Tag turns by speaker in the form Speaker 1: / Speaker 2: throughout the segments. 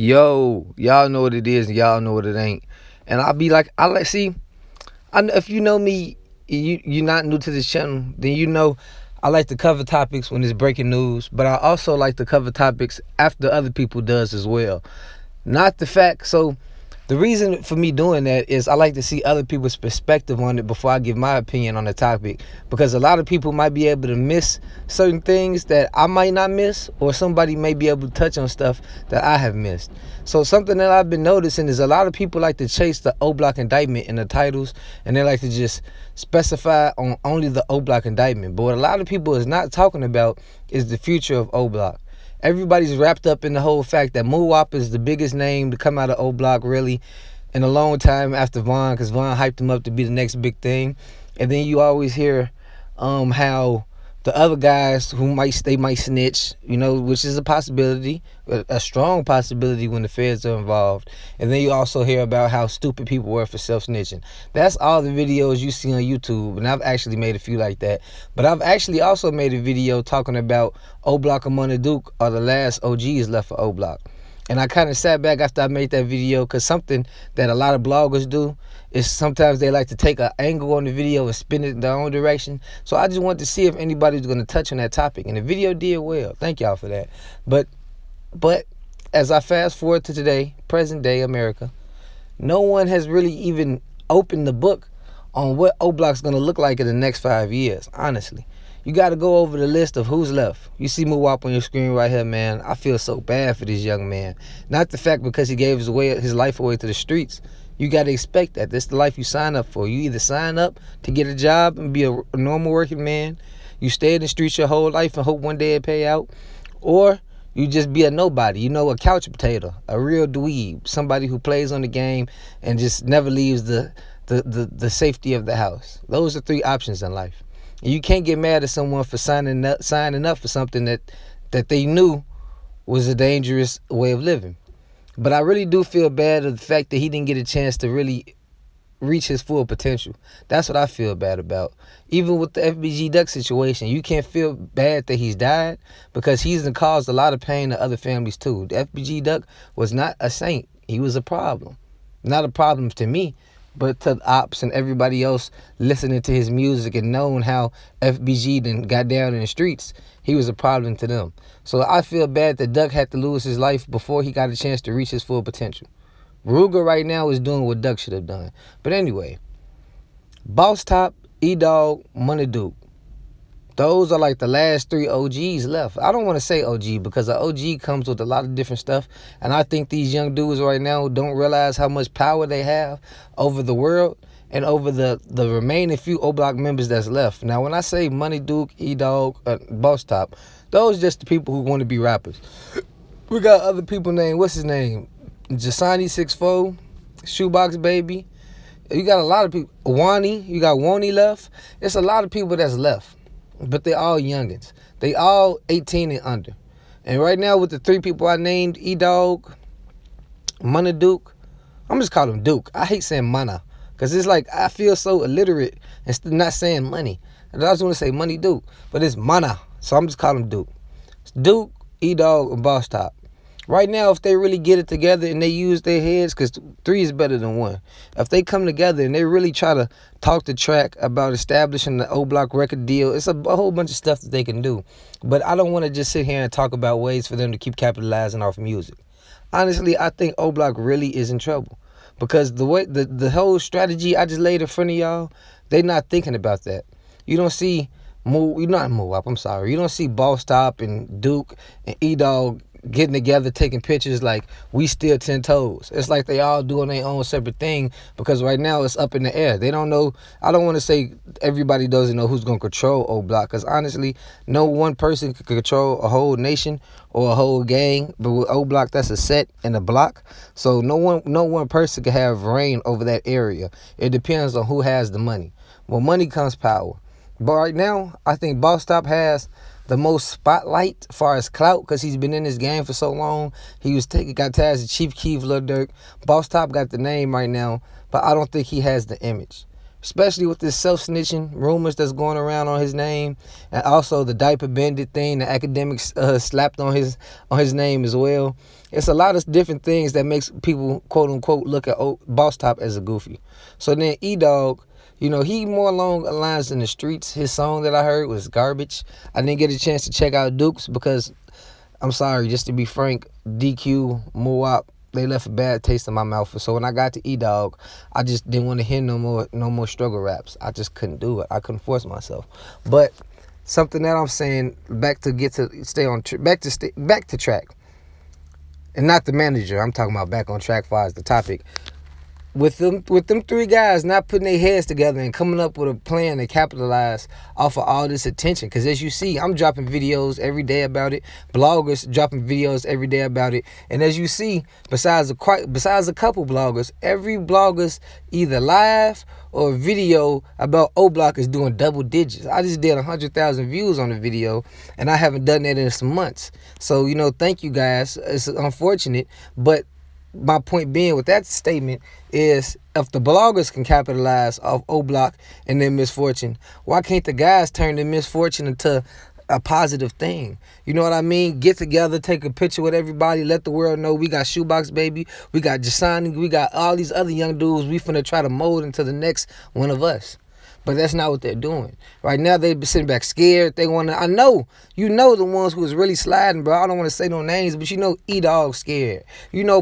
Speaker 1: Yo, y'all know what it is and y'all know what it ain't. And I'll be like, see, if you know me, you're not new to this channel, then you know I like to cover topics when it's breaking news, but I also like to cover topics after other people does as well. Not the fact, so the reason for me doing that is I like to see other people's perspective on it before I give my opinion on the topic, because a lot of people might be able to miss certain things that I might not miss, or somebody may be able to touch on stuff that I have missed. So something that I've been noticing is a lot of people like to chase the O-Block indictment in the titles, and they like to just specify on only the O-Block indictment. But what a lot of people is not talking about is the future of O-Block. Everybody's wrapped up in the whole fact that Moop is the biggest name to come out of Oblock really in a long time after Vaughn, because Vaughn hyped him up to be the next big thing. And then you always hear how the other guys who might snitch, which is a possibility, a strong possibility when the feds are involved. And then you also hear about how stupid people were for self-snitching. That's all the videos you see on YouTube, and I've actually made a few like that. But I've actually also made a video talking about Oblock and Monaduke are the last OGs left for Oblock. And I kind of sat back after I made that video, because something that a lot of bloggers do is sometimes they like to take an angle on the video and spin it in their own direction. So I just wanted to see if anybody's going to touch on that topic. And the video did well. Thank y'all for that. But as I fast forward to today, present day America, no one has really even opened the book on what Oblock's going to look like in the next 5 years, honestly. You got to go over the list of who's left. You see Moop on your screen right here, man. I feel so bad for this young man. Not the fact because he gave his life away to the streets. You got to expect that. This is the life you sign up for. You either sign up to get a job and be a normal working man, you stay in the streets your whole life and hope one day it pay out, or you just be a nobody, a couch potato, a real dweeb, somebody who plays on the game and just never leaves the safety of the house. Those are three options in life. And you can't get mad at someone for signing up for something that they knew was a dangerous way of living. But I really do feel bad of the fact that he didn't get a chance to really reach his full potential. That's what I feel bad about. Even with the FBG Duck situation, you can't feel bad that he's died, because he's caused a lot of pain to other families too. The FBG Duck was not a saint. He was a problem. Not a problem to me, but to the ops and everybody else listening to his music and knowing how FBG then got down in the streets, he was a problem to them. So I feel bad that Duck had to lose his life before he got a chance to reach his full potential. Ruger right now is doing what Duck should have done. But anyway, Boss Top, E-Dog, Monaduke. Those are like the last three OGs left. I don't want to say OG, because an OG comes with a lot of different stuff. And I think these young dudes right now don't realize how much power they have over the world and over the remaining few Oblock members that's left. Now, when I say Monaduke, E-Dog, Boss Top, those just the people who want to be rappers. We got other people named, what's his name? Jasani 64, Shoebox Baby. You got a lot of people. Wani, you got Wani left. It's a lot of people that's left. But they all youngins. They all 18 and under. And right now with the three people I named, E-Dog, Monaduke, I'm just calling him Duke. I hate saying Mana, because it's like I feel so illiterate instead of not saying money. And I just want to say Money Duke, but it's Mana. So I'm just calling him Duke. It's Duke, E-Dog, and Boss Top. Right now, if they really get it together and they use their heads, because 3 is better than 1. If they come together and they really try to talk the track about establishing the Oblock record deal, it's a whole bunch of stuff that they can do. But I don't want to just sit here and talk about ways for them to keep capitalizing off music. Honestly, I think Oblock really is in trouble, because the way the whole strategy I just laid in front of y'all, they not thinking about that. You don't see You don't see Boss Top and Duke and E-Dog getting together, taking pictures like we still 10 toes. It's like they all doing their own separate thing, because right now it's up in the air. They don't know. I don't want to say everybody doesn't know who's going to control Oblock, because honestly, no one person could control a whole nation or a whole gang. But with Oblock, that's a set and a block. So no one person can have reign over that area. It depends on who has the money. When money comes power. But right now, I think Boss Top has the most spotlight as far as clout, because he's been in this game for so long. He got tagged as Chief Keef, Lil Durk. Boss Top got the name right now, but I don't think he has the image. especially with this self-snitching rumors that's going around on his name, and also the diaper bandit thing, the academics slapped on his name as well. It's a lot of different things that makes people, quote unquote, look at Boss Top as a goofy. So then E-Dog, he more along the lines in the streets. His song that I heard was garbage. I didn't get a chance to check out Duke's because, I'm sorry, just to be frank, DQ, Moop, they left a bad taste in my mouth. So when I got to E-Dog, I just didn't want to hear no more struggle raps. I just couldn't do it. I couldn't force myself. But something that I'm saying, back to track, and not the manager. I'm talking about back on track as far as the topic. With them three guys not putting their heads together and coming up with a plan to capitalize off of all this attention. Because as you see, I'm dropping videos every day about it. Bloggers dropping videos every day about it. And as you see, besides a couple bloggers, every blogger's either live or video about Oblock'S is doing double digits. I just did 100,000 views on the video, and I haven't done that in some months. So, thank you guys. It's unfortunate, but my point being with that statement is, if the bloggers can capitalize off Oblock and their misfortune, why can't the guys turn their misfortune into a positive thing? You know what I mean? Get together, take a picture with everybody, let the world know we got Shoebox Baby, we got Jasani, we got all these other young dudes we finna try to mold into the next one of us. But that's not what they're doing. Right now, they be sitting back scared. They want to, I know, the ones who was really sliding, bro. I don't want to say no names, but E-Dog scared.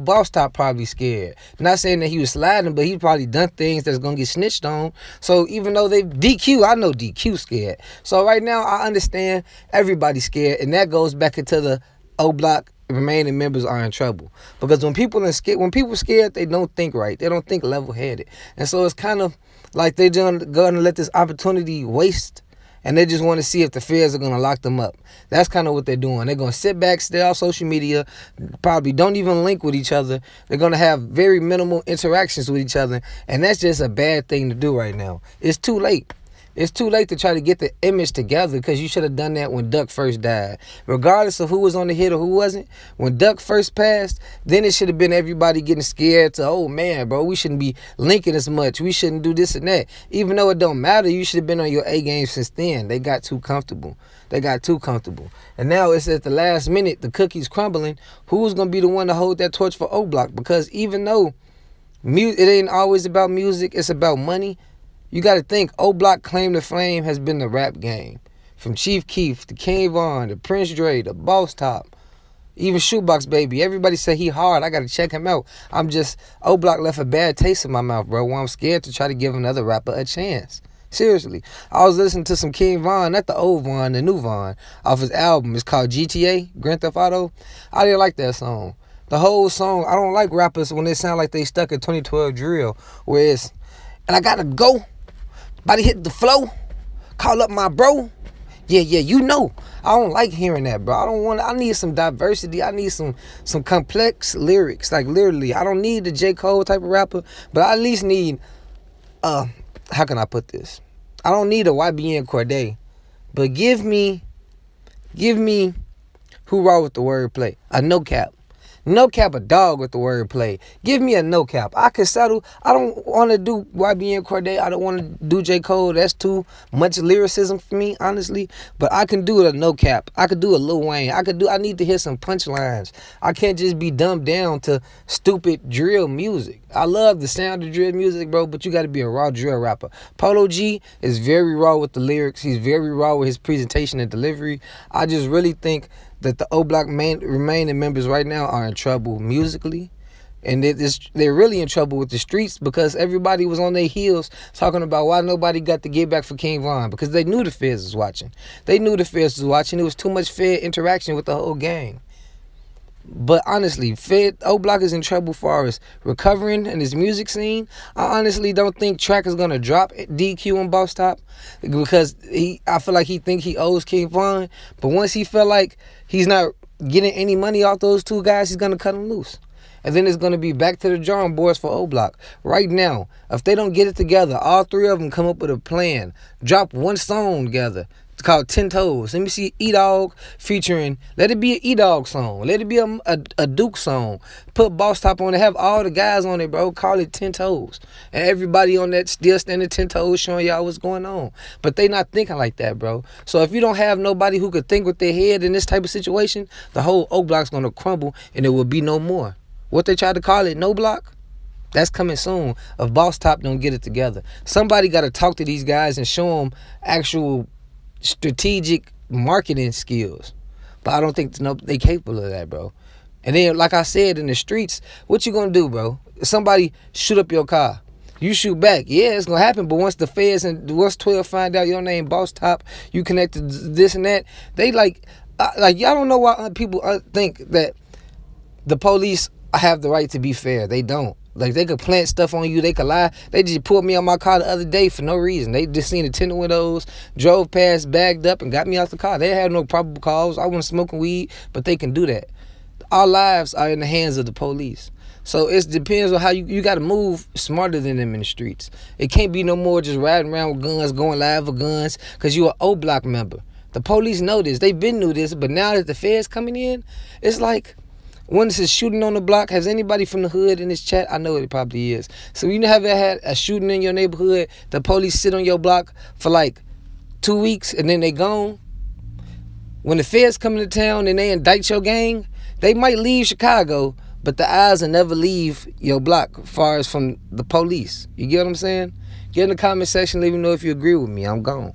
Speaker 1: Boss Top probably scared. Not saying that he was sliding, but he probably done things that's going to get snitched on. So even though they DQ, I know DQ scared. So right now, I understand everybody's scared. And that goes back into the Oblock remaining members are in trouble. Because when people scared, they don't think right. They don't think level-headed. And so it's kind of like they're going to let this opportunity waste, and they just want to see if the feds are going to lock them up. That's kind of what they're doing. They're going to sit back, stay off social media, probably don't even link with each other. They're going to have very minimal interactions with each other, and that's just a bad thing to do right now. It's too late. It's too late to try to get the image together, because you should have done that when Duck first died. Regardless of who was on the hit or who wasn't, when Duck first passed, then it should have been everybody getting scared to, oh man, bro, we shouldn't be linking as much. We shouldn't do this and that. Even though it don't matter, you should have been on your A game since then. They got too comfortable. And now it's at the last minute, the cookie's crumbling. Who's going to be the one to hold that torch for Oblock? Because even though it ain't always about music, it's about money. You got to think, Oblock claim to fame has been the rap game. From Chief Keef to King Von to Prince Dre to Boss Top, even Shoebox Baby. Everybody say he hard. I got to check him out. Oblock left a bad taste in my mouth, bro. Well, I'm scared to try to give another rapper a chance. Seriously. I was listening to some King Von, not the old Von, the new Von, off his album. It's called GTA, Grand Theft Auto. I didn't like that song. The whole song, I don't like rappers when they sound like they stuck in 2012 drill, where it's, and I got to go. About to hit the flow, call up my bro. Yeah, I don't like hearing that, bro. I need some diversity. I need some complex lyrics. Like, literally, I don't need the J. Cole type of rapper, but I at least need, how can I put this? I don't need a YBN Corday, but give me who raw with the wordplay. A no cap. No cap, a dog with the wordplay. Give me a no cap. I can settle. I don't want to do YBN Corday. I don't want to do J. Cole. That's too much lyricism for me, honestly. But I can do it a no cap. I could do a Lil Wayne. I need to hear some punchlines. I can't just be dumbed down to stupid drill music. I love the sound of drill music, bro, but you got to be a raw drill rapper. Polo G is very raw with the lyrics. He's very raw with his presentation and delivery. I just really think that the Oblock remaining members right now are in trouble musically. And they're really in trouble with the streets, because everybody was on their heels talking about why nobody got to get back for King Von, because they knew the feds was watching. It was too much Fed interaction with the whole gang. But honestly, Oblock is in trouble as far as recovering in his music scene. I honestly don't think Track is gonna drop DQ on Boss Top, because I feel like he owes King Von. But once he feel like he's not getting any money off those two guys, he's gonna cut them loose. And then it's gonna be back to the drawing boards for Oblock. Right now, if they don't get it together, all three of them come up with a plan, drop one song together, called 10 Toes. Let me see E-Dog featuring, let it be an E-Dog song. Let it be a Duke song. Put Boss Top on it, have all the guys on it, bro. Call it 10 Toes. And everybody on that still standing 10 toes showing y'all what's going on. But they not thinking like that, bro. So if you don't have nobody who could think with their head in this type of situation, the whole Oblock's gonna crumble and there will be no more. What they tried to call it, No Block? That's coming soon if Boss Top don't get it together. Somebody got to talk to these guys and show them actual strategic marketing skills. But I don't think they capable of that, bro. And then, like I said, in the streets, what you going to do, bro? If somebody shoot up your car, you shoot back. Yeah, it's going to happen. But once the feds and once 12 find out your name, Boss Top, you connected this and that, they like y'all don't know why people think that the police have the right to be fair. They don't. Like, they could plant stuff on you. They could lie. They just pulled me out my car the other day for no reason. They just seen the tinted windows, drove past, bagged up, and got me out the car. They had no probable cause. I wasn't smoking weed, but they can do that. Our lives are in the hands of the police. So it depends on how you got to move smarter than them in the streets. It can't be no more just riding around with guns, going live with guns, because you're an O-Block member. The police know this. They've been knew this, but now that the feds coming in, it's like, when this is shooting on the block, has anybody from the hood in this chat? I know it probably is. So you never had a shooting in your neighborhood, the police sit on your block for like 2 weeks and then they gone? When the feds come into town and they indict your gang, they might leave Chicago, but the eyes will never leave your block as far as from the police. You get what I'm saying? Get in the comment section, let me know if you agree with me. I'm gone.